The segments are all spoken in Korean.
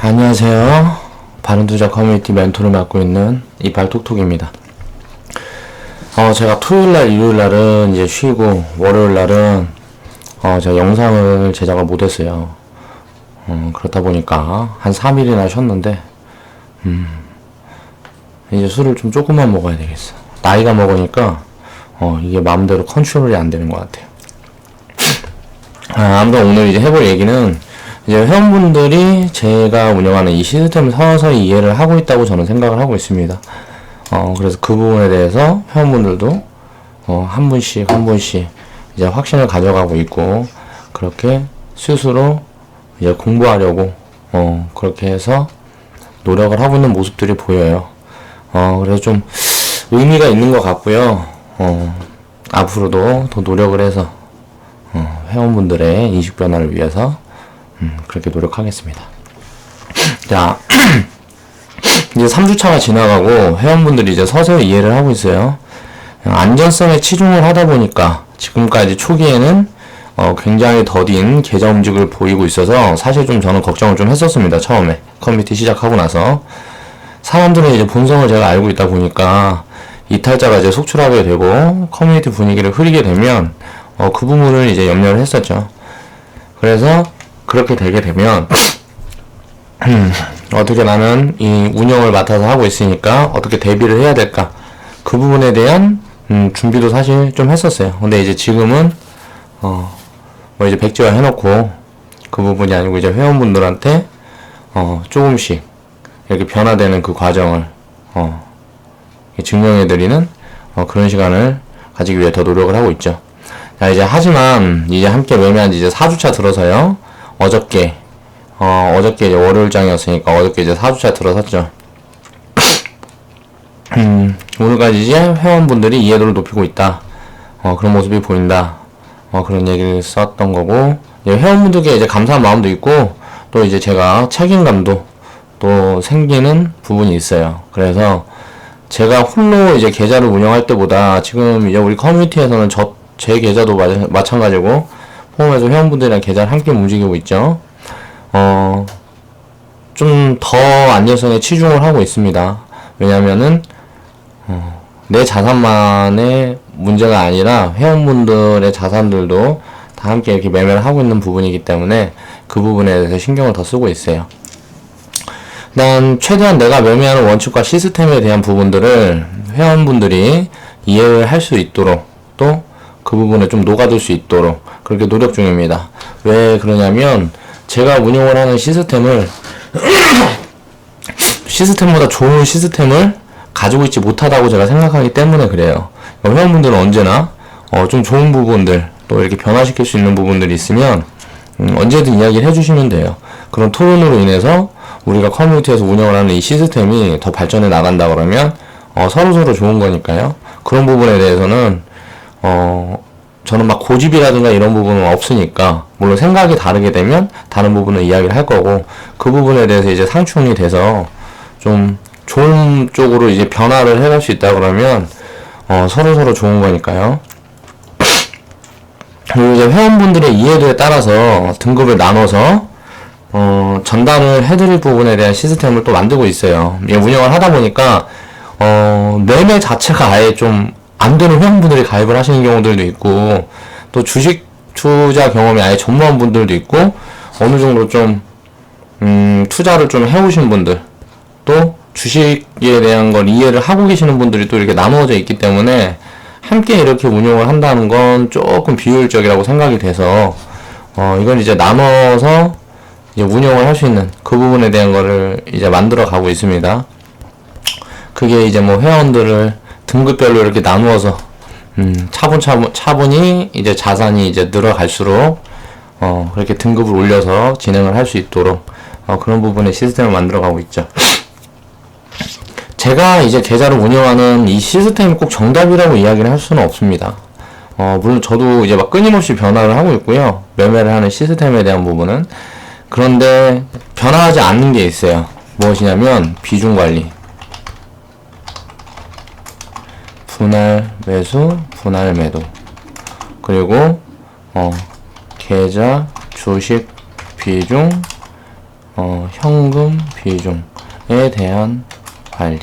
안녕하세요. 바른투자 커뮤니티 멘토를 맡고 있는 이빨톡톡입니다. 제가 토요일날, 일요일날은 이제 쉬고, 월요일날은 제가 영상을 제작을 못했어요. 그렇다 보니까 한 3일이나 쉬었는데, 이제 술을 좀 조금만 먹어야 되겠어. 나이가 먹으니까 이게 마음대로 컨트롤이 안 되는 것 같아요. 아무튼 오늘 이제 해볼 얘기는, 이제 회원분들이 제가 운영하는 이 시스템을 서서히 이해를 하고 있다고 저는 생각을 하고 있습니다. 그래서 그 부분에 대해서 회원분들도 한 분씩 이제 확신을 가져가고 있고, 그렇게 스스로 이제 공부하려고 그렇게 해서 노력을 하고 있는 모습들이 보여요. 그래서 좀 의미가 있는 것 같고요. 앞으로도 더 노력을 해서 회원분들의 인식 변화를 위해서 그렇게 노력하겠습니다. 자, 이제 3주차가 지나가고 회원분들이 이제 서서히 이해를 하고 있어요. 안전성에 치중을 하다 보니까 지금까지 초기에는 굉장히 더딘 계좌 움직임을 보이고 있어서 사실 좀 저는 걱정을 좀 했었습니다. 처음에 커뮤니티 시작하고 나서 사람들은 이제 본성을 제가 알고 있다 보니까 이탈자가 이제 속출하게 되고 커뮤니티 분위기를 흐리게 되면 그 부분을 이제 염려를 했었죠. 그래서 그렇게 되게 되면 어떻게 나는 이 운영을 맡아서 하고 있으니까 어떻게 대비를 해야 될까, 그 부분에 대한 준비도 사실 좀 했었어요. 근데 이제 지금은 뭐 이제 백지화 해놓고 그 부분이 아니고 이제 회원분들한테 조금씩 이렇게 변화되는 그 과정을 증명해드리는 그런 시간을 가지기 위해 더 노력을 하고 있죠. 자, 이제 하지만 이제 함께 매매한 지 이제 4주차 들어서요. 어저께 이제 월요일장이었으니까 어저께 이제 4주차 들어섰죠. 오늘까지 이제 회원분들이 이해도를 높이고 있다. 그런 모습이 보인다. 그런 얘기를 썼던 거고, 이제 회원분들께 이제 감사한 마음도 있고, 또 이제 제가 책임감도 또 생기는 부분이 있어요. 그래서 제가 홀로 이제 계좌를 운영할 때보다 지금 이제 우리 커뮤니티에서는 제 계좌도 마찬가지고, 포함해서 회원분들이랑 계좌를 함께 움직이고 있죠. 좀 더 안전성에 치중을 하고 있습니다. 왜냐면은, 내 자산만의 문제가 아니라 회원분들의 자산들도 다 함께 이렇게 매매를 하고 있는 부분이기 때문에 그 부분에 대해서 신경을 더 쓰고 있어요. 일단, 최대한 내가 매매하는 원칙과 시스템에 대한 부분들을 회원분들이 이해를 할 수 있도록, 또 그 부분에 좀 녹아들 수 있도록 그렇게 노력 중입니다. 왜 그러냐면, 제가 운영을 하는 시스템을 시스템보다 좋은 시스템을 가지고 있지 못하다고 제가 생각하기 때문에 그래요. 회원분들은 언제나 좀 좋은 부분들, 또 이렇게 변화시킬 수 있는 부분들이 있으면 언제든 이야기를 해주시면 돼요. 그런 토론으로 인해서 우리가 커뮤니티에서 운영을 하는 이 시스템이 더 발전해 나간다 그러면 서로서로 좋은 거니까요. 그런 부분에 대해서는 저는 막 고집이라든가 이런 부분은 없으니까, 물론 생각이 다르게 되면 다른 부분은 이야기를 할 거고, 그 부분에 대해서 이제 상충이 돼서 좀 좋은 쪽으로 이제 변화를 해갈 수 있다 그러면 서로서로 좋은 거니까요. 그리고 이제 회원분들의 이해도에 따라서 등급을 나눠서 전달을 해드릴 부분에 대한 시스템을 또 만들고 있어요. 운영을 하다 보니까 매매 자체가 아예 좀 안 되는 회원분들이 가입을 하시는 경우들도 있고, 또 주식 투자 경험이 아예 전무한 분들도 있고, 어느 정도 좀 투자를 좀 해오신 분들, 또 주식에 대한 걸 이해를 하고 계시는 분들이 또 이렇게 나누어져 있기 때문에 함께 이렇게 운용을 한다는 건 조금 비효율적이라고 생각이 돼서 이건 이제 나눠서 이제 운영을 할 수 있는 그 부분에 대한 거를 이제 만들어 가고 있습니다. 그게 이제 뭐 회원들을 등급별로 이렇게 나누어서 차분히 이제 자산이 이제 늘어갈수록 그렇게 등급을 올려서 진행을 할 수 있도록 그런 부분의 시스템을 만들어 가고 있죠. 제가 이제 계좌를 운영하는 이 시스템이 꼭 정답이라고 이야기를 할 수는 없습니다. 물론 저도 이제 막 끊임없이 변화를 하고 있고요. 매매를 하는 시스템에 대한 부분은. 그런데 변화하지 않는 게 있어요. 무엇이냐면 비중 관리. 분할 매수, 분할 매도. 그리고 계좌, 주식, 비중, 현금 비중에 대한 관리.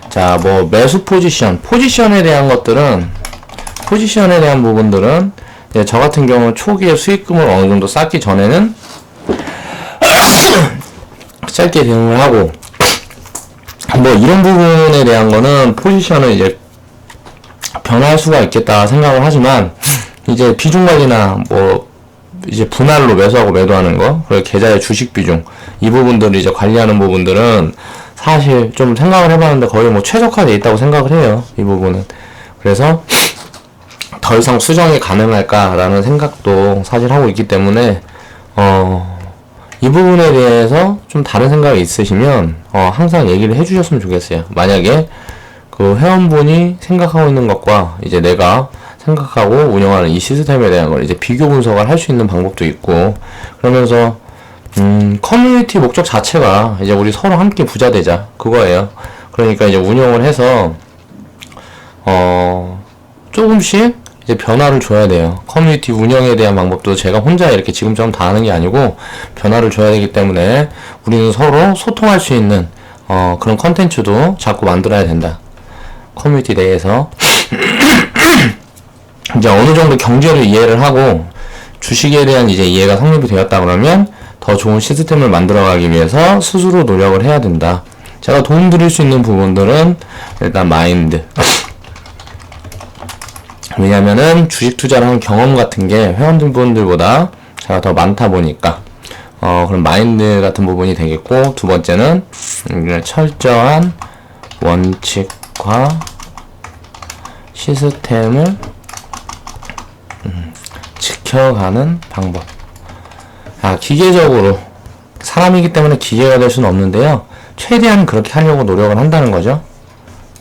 자, 뭐 매수 포지션에 대한 것들은, 포지션에 대한 부분들은 저 같은 경우는 초기에 수익금을 어느 정도 쌓기 전에는 짧게 대응을 하고, 뭐 이런 부분에 대한 거는 포지션은 이제 변할 수가 있겠다 생각을 하지만, 이제 비중 관리나 뭐 이제 분할로 매수하고 매도하는 거, 그리고 계좌의 주식 비중, 이 부분들을 이제 관리하는 부분들은 사실 좀 생각을 해봤는데 거의 뭐 최적화되어 있다고 생각을 해요. 이 부분은. 그래서 더 이상 수정이 가능할까라는 생각도 사실 하고 있기 때문에 이 부분에 대해서 좀 다른 생각이 있으시면 항상 얘기를 해주셨으면 좋겠어요. 만약에 그 회원분이 생각하고 있는 것과 이제 내가 생각하고 운영하는 이 시스템에 대한 걸 이제 비교 분석을 할 수 있는 방법도 있고, 그러면서 커뮤니티 목적 자체가 이제 우리 서로 함께 부자 되자, 그거예요. 그러니까 이제 운영을 해서 조금씩 이제 변화를 줘야 돼요. 커뮤니티 운영에 대한 방법도 제가 혼자 이렇게 지금처럼 다 하는 게 아니고 변화를 줘야 되기 때문에 우리는 서로 소통할 수 있는 그런 컨텐츠도 자꾸 만들어야 된다. 커뮤니티 내에서 이제 어느 정도 경제를 이해를 하고 주식에 대한 이제 이해가 성립이 되었다 그러면 더 좋은 시스템을 만들어가기 위해서 스스로 노력을 해야 된다. 제가 도움 드릴 수 있는 부분들은 일단 마인드. 왜냐면은 주식 투자를 한 경험 같은 게 회원분들보다 제가 더 많다 보니까 그런 마인드 같은 부분이 되겠고, 두 번째는 철저한 원칙과 시스템을 지켜가는 방법. 기계적으로 사람이기 때문에 기계가 될 수는 없는데요. 최대한 그렇게 하려고 노력을 한다는 거죠.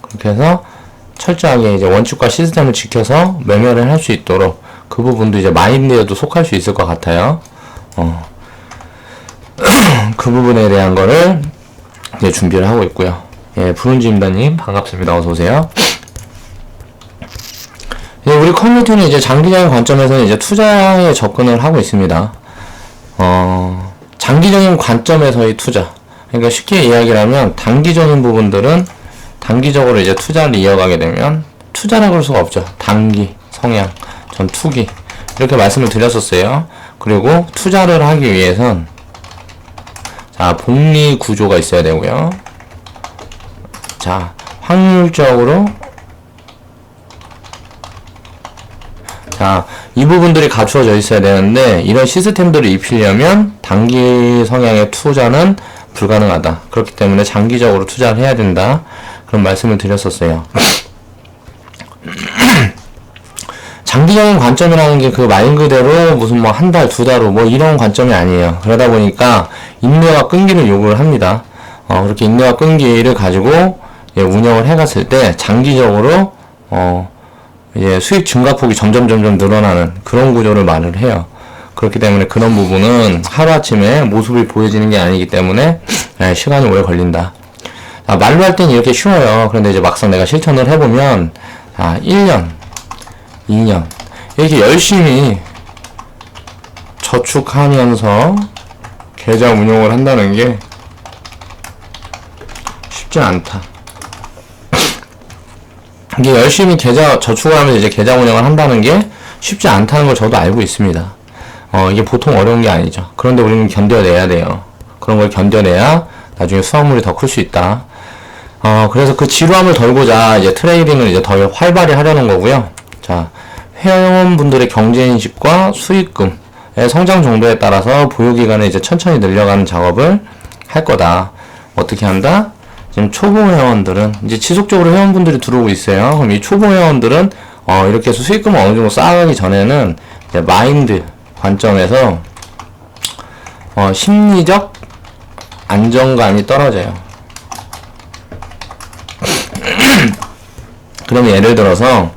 그렇게 해서 철저하게 이제 원칙과 시스템을 지켜서 매매를 할 수 있도록, 그 부분도 이제 마인드에도 속할 수 있을 것 같아요. 그 부분에 대한 거를 이제 준비를 하고 있고요. 예, 브론즈 임다님 반갑습니다. 어서 오세요. 우리 커뮤니티는 이제 장기적인 관점에서는 이제 투자에 접근을 하고 있습니다. 장기적인 관점에서의 투자. 그러니까 쉽게 이야기를 하면 단기적인 부분들은 단기적으로 이제 투자를 이어가게 되면 투자라고 할 수가 없죠. 단기, 성향, 전 투기. 이렇게 말씀을 드렸었어요. 그리고 투자를 하기 위해선 자, 복리 구조가 있어야 되고요. 자, 확률적으로 자, 이 부분들이 갖추어져 있어야 되는데 이런 시스템들을 입히려면 단기 성향의 투자는 불가능하다. 그렇기 때문에 장기적으로 투자를 해야 된다. 그런 말씀을 드렸었어요. 장기적인 관점이라는 게 그 말 그대로 무슨 뭐 한 달, 두 달 후 뭐 이런 관점이 아니에요. 그러다 보니까 인내와 끈기를 요구를 합니다. 그렇게 인내와 끈기를 가지고 운영을 해갔을 때 장기적으로 이제 수익 증가폭이 점점 늘어나는 그런 구조를 말을 해요. 그렇기 때문에 그런 부분은 하루아침에 모습이 보여지는 게 아니기 때문에 시간이 오래 걸린다. 말로 할 땐 이렇게 쉬워요. 그런데 이제 막상 내가 실천을 해보면 1년, 2년 이렇게 열심히 저축하면서 계좌 운용을 한다는 게 쉽지 않다. 이게 열심히 저축을 하면서 이제 계좌 운영을 한다는 게 쉽지 않다는 걸 저도 알고 있습니다. 이게 보통 어려운 게 아니죠. 그런데 우리는 견뎌내야 돼요. 그런 걸 견뎌내야 나중에 수확물이 더 클 수 있다. 그래서 그 지루함을 덜고자 이제 트레이딩을 이제 더 활발히 하려는 거고요. 자, 회원분들의 경제인식과 수익금의 성장 정도에 따라서 보유기간을 이제 천천히 늘려가는 작업을 할 거다. 어떻게 한다? 지금 초보 회원들은 이제 지속적으로 회원분들이 들어오고 있어요. 그럼 이 초보 회원들은 이렇게 해서 수익금을 어느 정도 쌓아가기 전에는 이제 마인드 관점에서 심리적 안정감이 떨어져요. 그러면 예를 들어서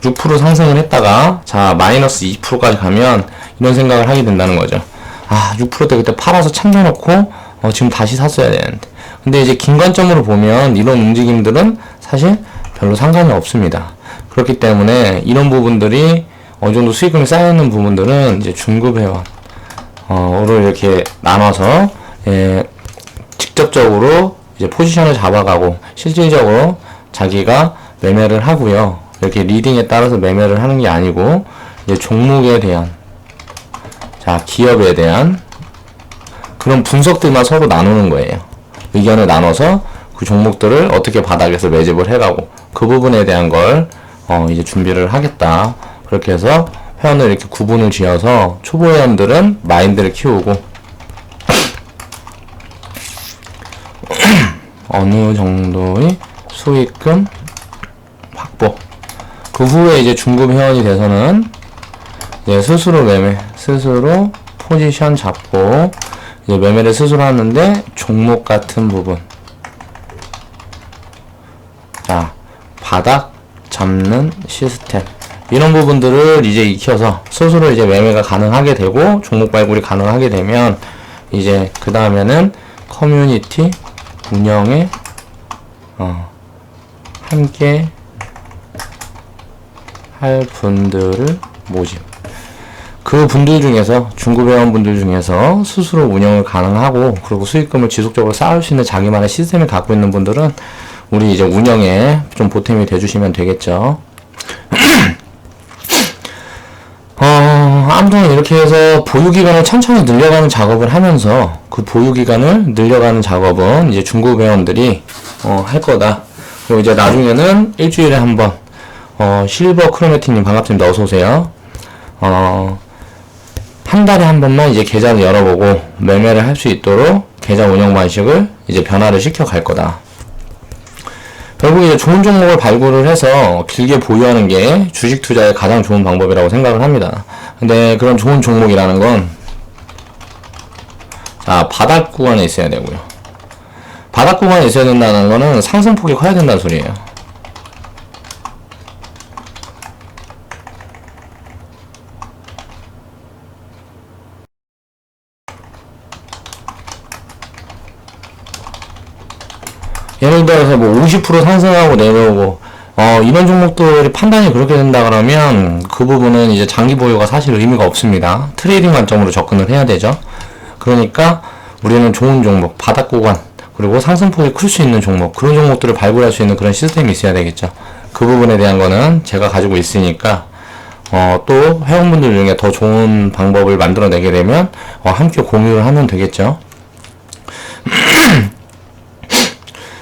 6% 상승을 했다가 자 마이너스 2%까지 가면 이런 생각을 하게 된다는 거죠. 6%대 그때 팔아서 참겨놓고 지금 다시 샀어야 되는데. 근데 이제 긴 관점으로 보면 이런 움직임들은 사실 별로 상관이 없습니다. 그렇기 때문에 이런 부분들이 어느 정도 수익금이 쌓여있는 부분들은 이제 중급 회원으로 이렇게 나눠서 직접적으로 이제 포지션을 잡아가고 실질적으로 자기가 매매를 하고요. 이렇게 리딩에 따라서 매매를 하는 게 아니고 이제 종목에 대한 기업에 대한 그런 분석들만 서로 나누는 거예요. 의견을 나눠서 그 종목들을 어떻게 바닥에서 매집을 해가고 그 부분에 대한 걸 이제 준비를 하겠다. 그렇게 해서 회원을 이렇게 구분을 지어서 초보 회원들은 마인드를 키우고 어느 정도의 수익금 확보. 그 후에 이제 중급 회원이 돼서는 이제 스스로 매매, 스스로 포지션 잡고 이제 매매를 스스로 하는데 종목 같은 부분. 바닥 잡는 시스템. 이런 부분들을 이제 익혀서 스스로 이제 매매가 가능하게 되고 종목 발굴이 가능하게 되면 이제 그 다음에는 커뮤니티 운영에 함께 할 분들을 모집. 그 분들 중에서 중급 회원분들 중에서 스스로 운영을 가능하고 그리고 수익금을 지속적으로 쌓을 수 있는 자기만의 시스템을 갖고 있는 분들은 우리 이제 운영에 좀 보탬이 돼주시면 되겠죠. 아무튼 이렇게 해서 보유기간을 천천히 늘려가는 작업을 하면서 그 보유기간을 늘려가는 작업은 이제 중급 회원들이 할 거다. 그리고 이제 나중에는 일주일에 한 번 실버 크로매틱님 반갑습니다. 어서오세요. 한 달에 한 번만 이제 계좌를 열어보고 매매를 할 수 있도록 계좌 운영 방식을 이제 변화를 시켜 갈 거다. 결국 이제 좋은 종목을 발굴을 해서 길게 보유하는 게 주식 투자의 가장 좋은 방법이라고 생각을 합니다. 근데 그런 좋은 종목이라는 건 바닥 구간에 있어야 되고요. 바닥 구간에 있어야 된다는 거는 상승폭이 커야 된다는 소리예요. 예를 들어서 뭐 50% 상승하고 내려오고 이런 종목들이 판단이 그렇게 된다 그러면 그 부분은 이제 장기 보유가 사실 의미가 없습니다. 트레이딩 관점으로 접근을 해야 되죠. 그러니까 우리는 좋은 종목, 바닥 구간, 그리고 상승폭이 클 수 있는 종목, 그런 종목들을 발굴할 수 있는 그런 시스템이 있어야 되겠죠. 그 부분에 대한 거는 제가 가지고 있으니까 또 회원분들 중에 더 좋은 방법을 만들어내게 되면 함께 공유를 하면 되겠죠.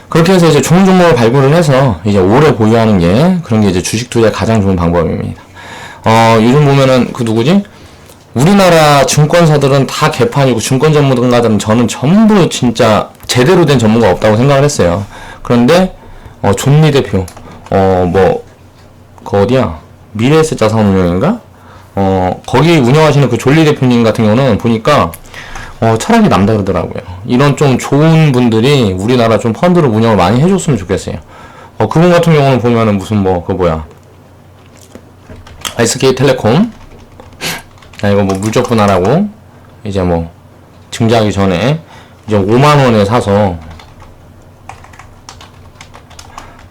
그렇게 해서 이제 좋은 종목을 발굴을 해서 이제 오래 보유하는 게 그런 게 이제 주식 투자의 가장 좋은 방법입니다. 요즘 보면은 그 누구지? 우리나라 증권사들은 다 개판이고 증권 전문가들은 저는 전부 진짜 제대로 된 전문가 없다고 생각을 했어요. 그런데 존리 대표 그 어디야? 미래에셋 자산운용인가? 거기 운영하시는 그 존리 대표님 같은 경우는 보니까 철학이 남다르더라고요. 이런 좀 좋은 분들이 우리나라 좀 펀드를 운영을 많이 해줬으면 좋겠어요. 그분 같은 경우는 보면은 무슨 SK텔레콤 이거 물적 분할하고 이제 증자하기 전에 이제 5만원에 사서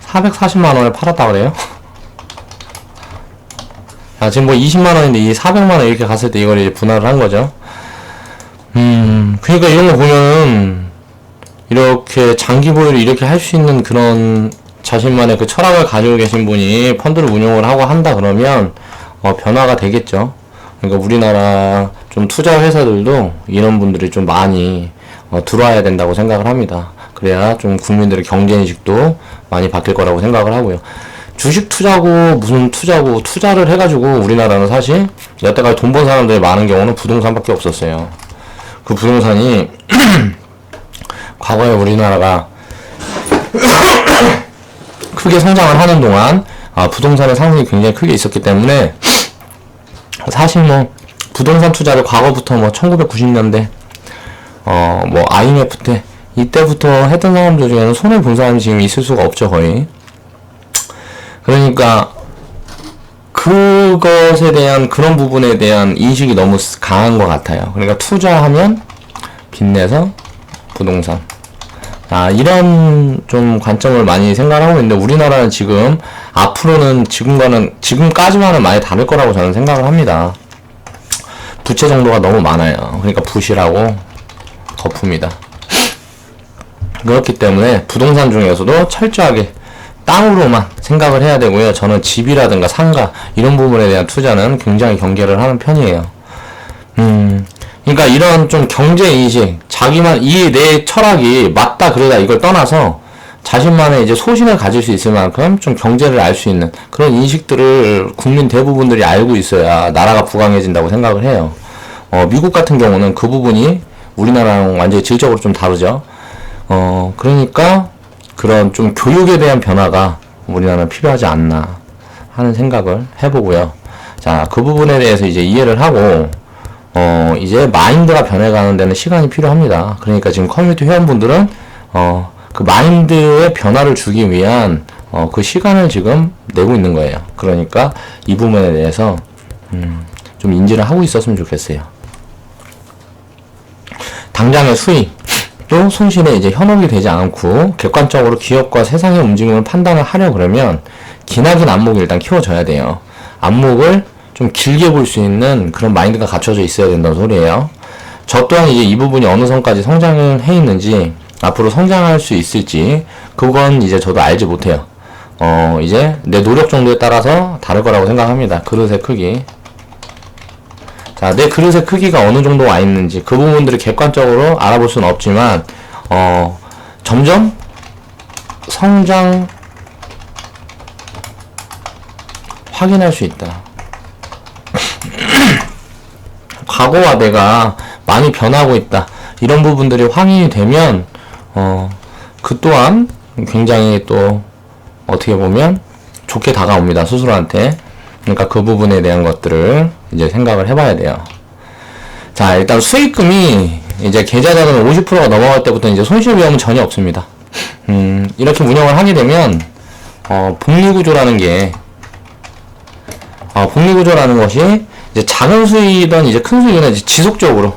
440만원에 팔았다 그래요? 지금 20만원인데 이 400만원 이렇게 갔을 때 이걸 이제 분할을 한 거죠. 그러니까 이런 거 보면은 이렇게 장기 보유를 이렇게 할 수 있는 그런 자신만의 그 철학을 가지고 계신 분이 펀드를 운용을 하고 한다 그러면 변화가 되겠죠. 그러니까 우리나라 좀 투자 회사들도 이런 분들이 좀 많이 들어와야 된다고 생각을 합니다. 그래야 좀 국민들의 경제인식도 많이 바뀔 거라고 생각을 하고요. 주식 투자고 무슨 투자고 투자를 해가지고 우리나라는 사실 여태까지 돈 번 사람들이 많은 경우는 부동산밖에 없었어요. 그 부동산이 과거에 우리나라가 크게 성장을 하는 동안 부동산의 상승이 굉장히 크게 있었기 때문에 사실 부동산 투자를 과거부터 1990년대 IMF 때 이때부터 했던 사람들 중에는 손해 본 사람이 지금 있을 수가 없죠, 거의. 그러니까 그것에 대한 그런 부분에 대한 인식이 너무 강한 것 같아요. 그러니까 투자하면 빚내서 부동산 이런 좀 관점을 많이 생각하고 있는데 우리나라는 지금 앞으로는 지금까지와는 많이 다를 거라고 저는 생각을 합니다. 부채 정도가 너무 많아요. 그러니까 부실하고 거품이다. 그렇기 때문에 부동산 중에서도 철저하게 땅으로만 생각을 해야 되고요. 저는 집이라든가 상가 이런 부분에 대한 투자는 굉장히 경계를 하는 편이에요. 그러니까 이런 좀 경제인식, 자기만 내 철학이 맞다 그러다 이걸 떠나서 자신만의 이제 소신을 가질 수 있을 만큼 좀 경제를 알 수 있는 그런 인식들을 국민 대부분들이 알고 있어야 나라가 부강해진다고 생각을 해요. 미국 같은 경우는 그 부분이 우리나라랑 완전히 질적으로 좀 다르죠. 그러니까 그런 좀 교육에 대한 변화가 우리나라는 필요하지 않나 하는 생각을 해보고요. 자, 그 부분에 대해서 이제 이해를 하고, 이제 마인드가 변해가는 데는 시간이 필요합니다. 그러니까 지금 커뮤니티 회원분들은, 그 마인드의 변화를 주기 위한, 그 시간을 지금 내고 있는 거예요. 그러니까 이 부분에 대해서, 좀 인지를 하고 있었으면 좋겠어요. 당장의 수익, 또 손실에 이제 현혹이 되지 않고 객관적으로 기업과 세상의 움직임을 판단을 하려 그러면 기나긴 안목이 일단 키워져야 돼요. 안목을 좀 길게 볼 수 있는 그런 마인드가 갖춰져 있어야 된다는 소리예요. 저 또한 이제 이 부분이 어느 선까지 성장을 해 있는지 앞으로 성장할 수 있을지 그건 이제 저도 알지 못해요. 이제 내 노력 정도에 따라서 다를 거라고 생각합니다. 그릇의 크기. 자, 내 그릇의 크기가 어느 정도 와 있는지 그 부분들을 객관적으로 알아볼 수는 없지만 점점 성장 확인할 수 있다. 과거와 내가 많이 변하고 있다. 이런 부분들이 확인이 되면 그 또한 굉장히 또 어떻게 보면 좋게 다가옵니다. 스스로한테. 그러니까 그 부분에 대한 것들을 이제 생각을 해봐야 돼요. 자, 일단 수익금이 이제 계좌자금 50%가 넘어갈 때부터 이제 손실 위험은 전혀 없습니다. 이렇게 운영을 하게 되면 복리구조라는 게 복리구조라는 것이 이제 작은 수익이든 이제 큰 수익이든 이제 지속적으로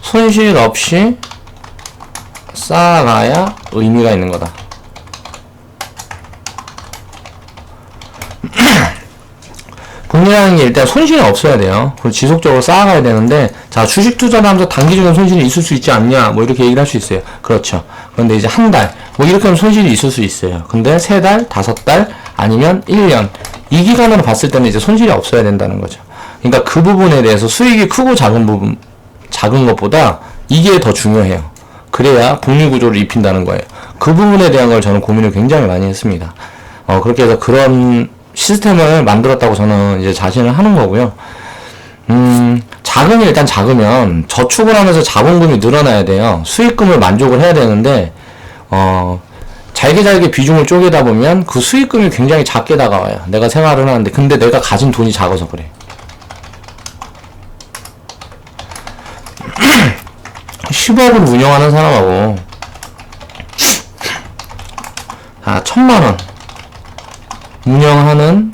손실 없이 쌓아가야 의미가 있는 거다. 복리라는 게 일단 손실이 없어야 돼요. 그리고 지속적으로 쌓아가야 되는데, 자, 주식 투자를 하면서 단기적인 손실이 있을 수 있지 않냐, 뭐 이렇게 얘기를 할 수 있어요. 그렇죠. 그런데 이제 한 달, 뭐 이렇게 하면 손실이 있을 수 있어요. 근데 3달, 5달, 아니면 1년. 이 기간으로 봤을 때는 이제 손실이 없어야 된다는 거죠. 그러니까 그 부분에 대해서 수익이 크고 작은 부분, 작은 것보다 이게 더 중요해요. 그래야 복리구조를 입힌다는 거예요. 그 부분에 대한 걸 저는 고민을 굉장히 많이 했습니다. 그렇게 해서 그런 시스템을 만들었다고 저는 이제 자신을 하는 거고요. 자금이 일단 작으면 저축을 하면서 자본금이 늘어나야 돼요. 수익금을 만족을 해야 되는데, 잘게 비중을 쪼개다 보면 그 수익금이 굉장히 작게 다가와요. 내가 생활을 하는데, 근데 내가 가진 돈이 작아서 그래. 10억을 운영하는 사람하고, 1000만원. 운영하는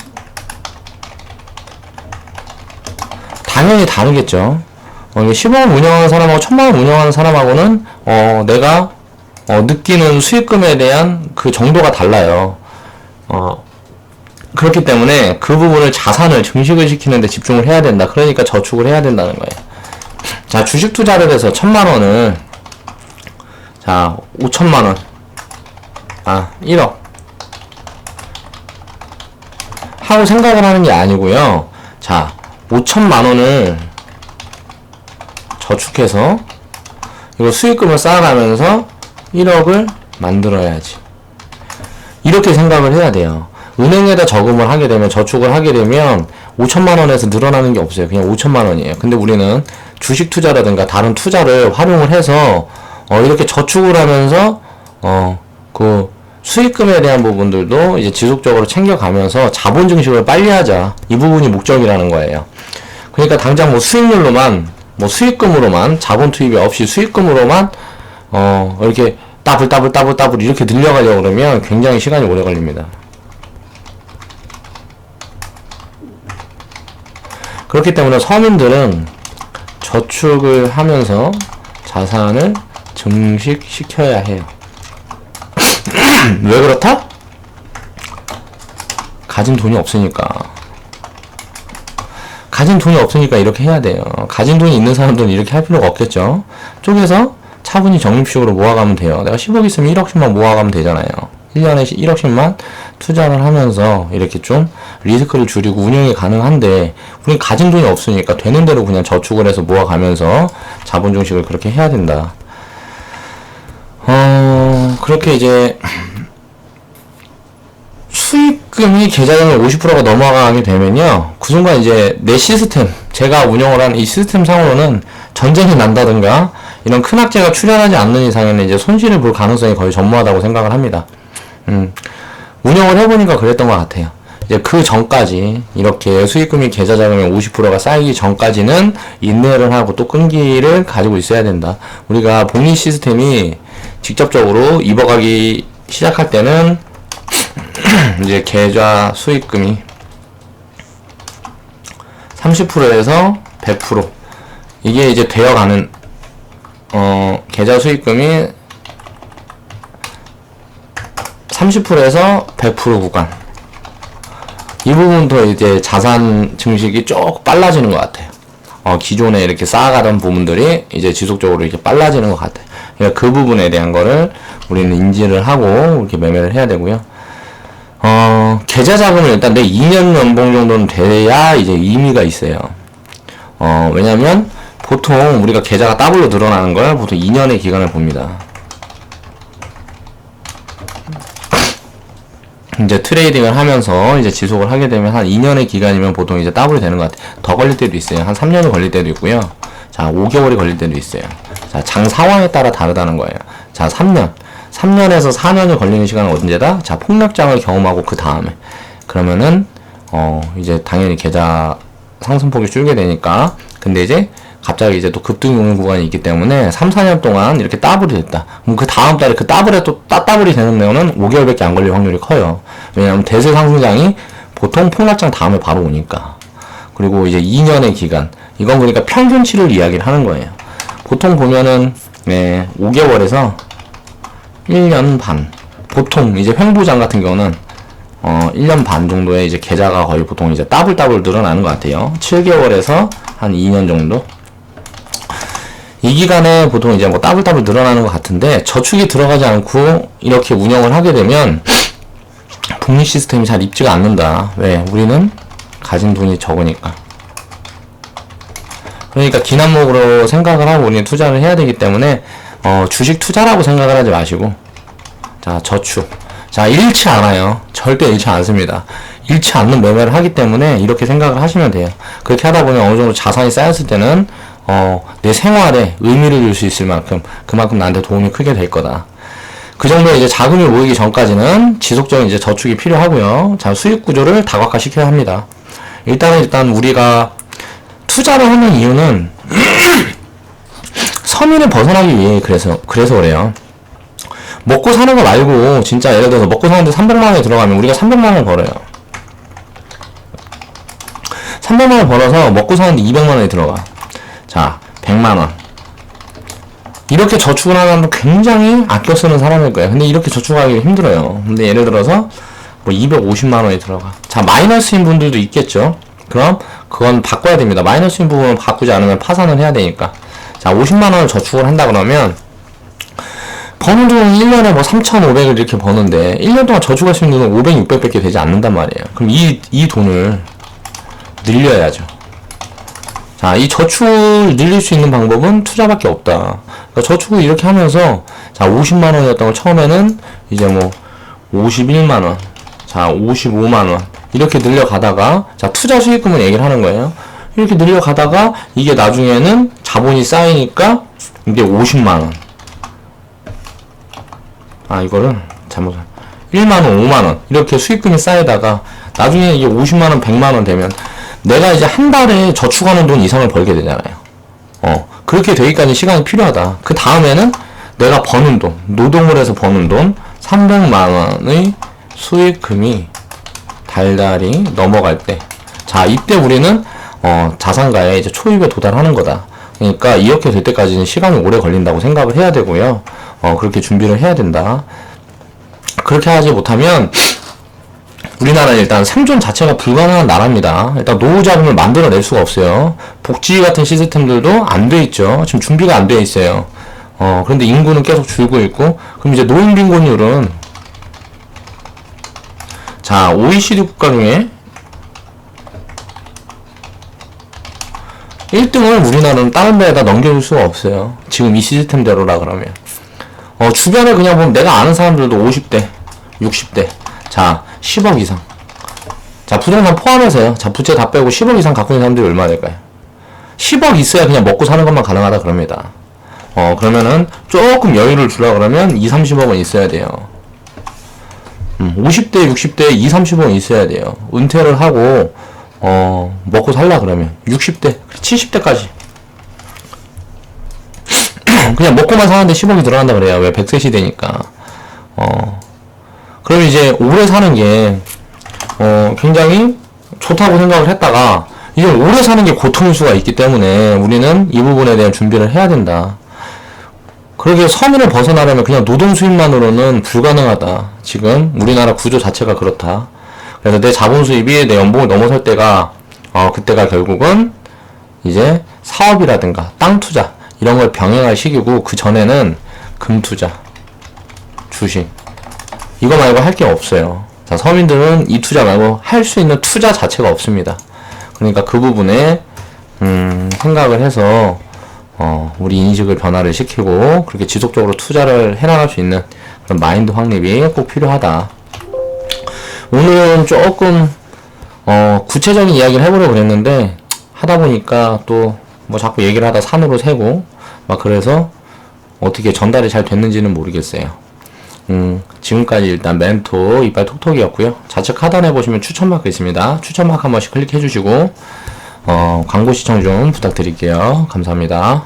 당연히 다르겠죠. 10억 운영하는 사람하고 1000만원 운영하는 사람하고는 내가 느끼는 수익금에 대한 그 정도가 달라요. 그렇기 때문에 그 부분을 자산을 증식을 시키는 데 집중을 해야 된다. 그러니까 저축을 해야 된다는 거예요. 자, 주식 투자를 해서 1000만원을 자, 5천만원 1억 하고 생각을 하는 게 아니고요. 자, 5천만원을 저축해서 이거 수익금을 쌓아가면서 1억을 만들어야지. 이렇게 생각을 해야 돼요. 은행에다 저금을 하게 되면, 저축을 하게 되면 5천만원에서 늘어나는 게 없어요. 그냥 5천만원이에요. 근데 우리는 주식 투자라든가 다른 투자를 활용을 해서 이렇게 저축을 하면서 그 수익금에 대한 부분들도 이제 지속적으로 챙겨가면서 자본 증식을 빨리 하자. 이 부분이 목적이라는 거예요. 그러니까 당장 뭐 수익률로만, 뭐 수익금으로만, 자본 투입이 없이 수익금으로만, 이렇게 따블 이렇게 늘려가려고 그러면 굉장히 시간이 오래 걸립니다. 그렇기 때문에 서민들은 저축을 하면서 자산을 증식시켜야 해요. 왜 그렇다? 가진 돈이 없으니까. 가진 돈이 없으니까 이렇게 해야 돼요. 가진 돈이 있는 사람들은 이렇게 할 필요가 없겠죠. 쪼개서 차분히 적립식으로 모아가면 돼요. 내가 10억 있으면 1억씩만 모아가면 되잖아요. 1년에 1억씩만 투자를 하면서 이렇게 좀 리스크를 줄이고 운영이 가능한데, 우린 가진 돈이 없으니까 되는 대로 그냥 저축을 해서 모아가면서 자본 증식을 그렇게 해야 된다. 그렇게 이제 수익금이 계좌금액 50%가 넘어가게 되면요, 그 순간 이제 내 시스템, 제가 운영을 한 이 시스템 상으로는 전쟁이 난다든가 이런 큰 악재가 출현하지 않는 이상에는 이제 손실을 볼 가능성이 거의 전무하다고 생각을 합니다. 운영을 해보니까 그랬던 것 같아요. 이제 그 전까지 이렇게 수익금이 계좌 자금의 50%가 쌓이기 전까지는 인내를 하고 또 끈기를 가지고 있어야 된다. 우리가 복리 시스템이 직접적으로 입어가기 시작할 때는 이제 계좌 수익금이 30%에서 100% 이게 이제 되어가는 계좌 수익금이 30%에서 100% 구간, 이 부분도 이제 자산 증식이 조금 빨라지는 것 같아요. 기존에 이렇게 쌓아가던 부분들이 이제 지속적으로 이렇게 빨라지는 것 같아요. 그러니까 그 부분에 대한 거를 우리는 인지를 하고 이렇게 매매를 해야 되고요. 계좌 자금을 일단 내 2년 연봉 정도는 돼야 이제 의미가 있어요. 왜냐면 보통 우리가 계좌가 더블로 늘어나는 걸 보통 2년의 기간을 봅니다. 이제 트레이딩을 하면서 이제 지속을 하게 되면 한 2년의 기간이면 보통 이제 더블이 되는 것 같아요. 더 걸릴 때도 있어요. 한 3년이 걸릴 때도 있고요. 자, 5개월이 걸릴 때도 있어요. 자, 장 상황에 따라 다르다는 거예요. 자, 3년에서 4년이 걸리는 시간은 언제다? 자, 폭락장을 경험하고 그 다음에. 그러면은, 이제 당연히 계좌 상승폭이 줄게 되니까. 근데 이제 갑자기 이제 또 급등이 오는 구간이 있기 때문에 3, 4년 동안 이렇게 더블이 됐다. 그럼 그 다음 달에 그 더블에 또 더블이 되는 데는 5개월밖에 안 걸릴 확률이 커요. 왜냐하면 대세 상승장이 보통 폭락장 다음에 바로 오니까. 그리고 이제 2년의 기간. 이건 그러니까 평균치를 이야기를 하는 거예요. 보통 보면은, 5개월에서 1년 반. 보통 이제 횡보장 같은 경우는 1년 반 정도의 이제 계좌가 거의 보통 이제 더블 늘어나는 것 같아요. 7개월에서 한 2년 정도. 이 기간에 보통 이제 뭐 더블 늘어나는 것 같은데, 저축이 들어가지 않고 이렇게 운영을 하게 되면 복리 시스템이 잘 입지가 않는다. 왜? 우리는 가진 돈이 적으니까. 그러니까 기남목으로 생각을 하고 우리는 투자를 해야 되기 때문에 주식 투자라고 생각을 하지 마시고, 자, 저축. 자, 잃지 않아요. 절대 잃지 않습니다. 잃지 않는 매매를 하기 때문에 이렇게 생각을 하시면 돼요. 그렇게 하다 보면 어느 정도 자산이 쌓였을 때는 내 생활에 의미를 줄 수 있을 만큼 그만큼 나한테 도움이 크게 될 거다. 그 정도의 이제 자금이 모이기 전까지는 지속적인 이제 저축이 필요하고요. 자, 수익 구조를 다각화 시켜야 합니다. 일단 우리가 투자를 하는 이유는 서민을 벗어나기 위해 그래서 그래요. 먹고 사는 거 말고 진짜 예를 들어서 먹고 사는데 300만 원이 들어가면 우리가 300만 원을 벌어요. 300만 원 벌어서 먹고 사는데 200만 원이 들어가. 자, 100만 원. 이렇게 저축을 하면 굉장히 아껴 쓰는 사람일 거예요. 근데 이렇게 저축하기 힘들어요. 근데 예를 들어서 뭐 250만 원이 들어가. 자, 마이너스인 분들도 있겠죠. 그럼 그건 바꿔야 됩니다. 마이너스인 부분을 바꾸지 않으면 파산을 해야 되니까. 자, 50만 원을 저축을 한다 그러면 버는 돈은 1년에 뭐 3,500을 이렇게 버는데 1년 동안 저축할 수 있는 돈은 500, 600밖에 되지 않는단 말이에요. 그럼 이 돈을 늘려야죠. 자, 이 저축을 늘릴 수 있는 방법은 투자밖에 없다. 그러니까 저축을 이렇게 하면서, 자, 50만 원이었던 거 처음에는 이제 뭐 51만 원, 자, 55만 원 이렇게 늘려가다가, 자, 투자 수익금을 얘기를 하는 거예요. 이렇게 늘려가다가 이게 나중에는 자본이 쌓이니까 이게 50만 원. 아, 이거를 잘못 1만 원, 5만 원 이렇게 수익금이 쌓이다가 나중에 이게 50만 원, 100만 원 되면 내가 이제 한 달에 저축하는 돈 이상을 벌게 되잖아요. 그렇게 되기까지 시간이 필요하다. 그 다음에는 내가 버는 돈, 노동을 해서 버는 돈 300만 원의 수익금이 달달이 넘어갈 때, 자, 이때 우리는 자산가에 이제 초입에 도달하는 거다. 그러니까 이렇게 될 때까지는 시간이 오래 걸린다고 생각을 해야 되고요. 그렇게 준비를 해야 된다. 그렇게 하지 못하면 우리나라는 일단 생존 자체가 불가능한 나라입니다. 일단 노후 자금을 만들어낼 수가 없어요. 복지 같은 시스템들도 안 돼 있죠. 지금 준비가 안 돼 있어요. 그런데 인구는 계속 줄고 있고, 그럼 이제 노인 빈곤율은, 자, OECD 국가 중에 1등을 우리나라는 다른 데에다 넘겨줄 수가 없어요. 지금 이 시스템대로라 그러면. 주변에 그냥 보면 내가 아는 사람들도 50대, 60대, 자, 10억 이상. 자, 부동산 포함해서요. 자, 부채 다 빼고 10억 이상 갖고 있는 사람들이 얼마 될까요? 10억 있어야 그냥 먹고 사는 것만 가능하다 그럽니다. 그러면은 조금 여유를 주려 그러면 2, 30억은 있어야 돼요. 50대, 60대 2, 30억은 있어야 돼요. 은퇴를 하고 먹고 살라 그러면 60대, 70대까지 그냥 먹고만 사는데 10억이 들어간다 그래요. 왜 100세 시대니까. 그럼 이제 오래 사는 게 굉장히 좋다고 생각을 했다가 이제 오래 사는 게 고통일 수가 있기 때문에 우리는 이 부분에 대한 준비를 해야 된다. 그러게 서민을 벗어나려면 그냥 노동 수입만으로는 불가능하다. 지금 우리나라 구조 자체가 그렇다. 그래서 내 자본 수입이 내 연봉을 넘어설 때가 그때가 결국은 이제 사업이라든가 땅 투자 이런 걸 병행할 시기고, 그 전에는 금 투자, 주식 이거 말고 할 게 없어요. 자, 서민들은 이 투자 말고 할 수 있는 투자 자체가 없습니다. 그러니까 그 부분에 생각을 해서 우리 인식을 변화를 시키고 그렇게 지속적으로 투자를 해나갈 수 있는 그런 마인드 확립이 꼭 필요하다. 오늘은 조금 구체적인 이야기를 해보려고 그랬는데 하다 보니까 또 뭐 자꾸 얘기를 하다 산으로 새고 막 그래서 어떻게 전달이 잘 됐는지는 모르겠어요. 지금까지 일단 멘토 이빨 톡톡이었고요. 좌측 하단에 보시면 추천마크 있습니다. 추천마크 한 번씩 클릭해 주시고 광고 시청 좀 부탁드릴게요. 감사합니다.